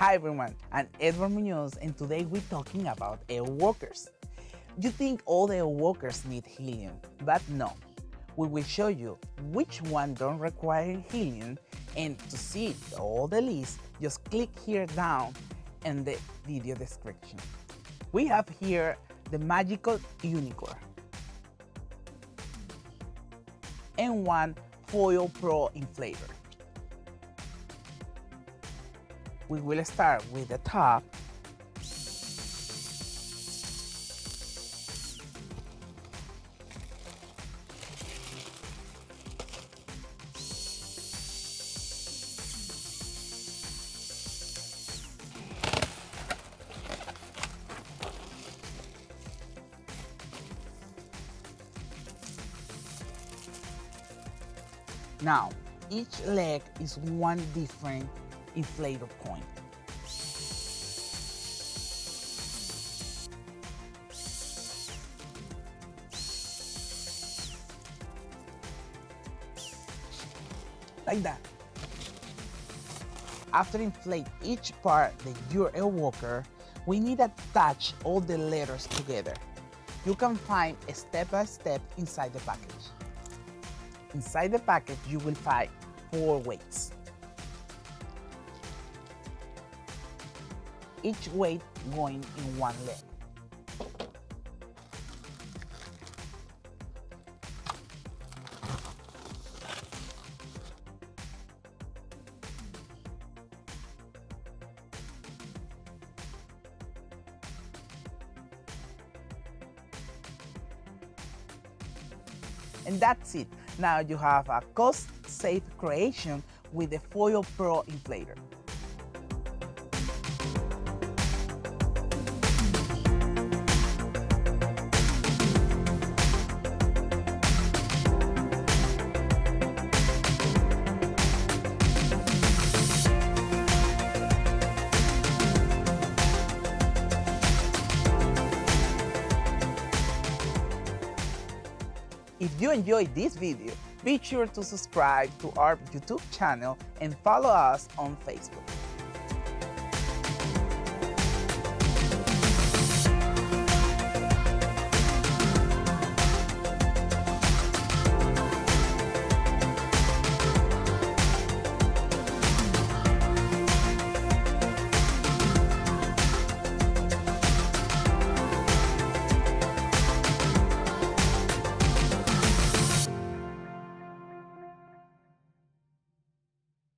Hi everyone, I'm Edward Munoz and today we're talking about AirWalkers. You think all the AirWalkers need helium, but no. We will show you which one don't require helium, and to see all the list, just click here down in the video description. We have here the magical unicorn and one Foil Pro inflator. We will start with the top. Now, each leg is one different inflator point. Like that. After inflate each part of your AirWalker, we need to attach all the letters together. You can find a step-by-step inside the package. Inside the package, you will find 4 weights. Each weight going in one leg. And that's it. Now you have a cost-safe creation with the Foil Pro inflator. If you enjoyed this video, be sure to subscribe to our YouTube channel and follow us on Facebook.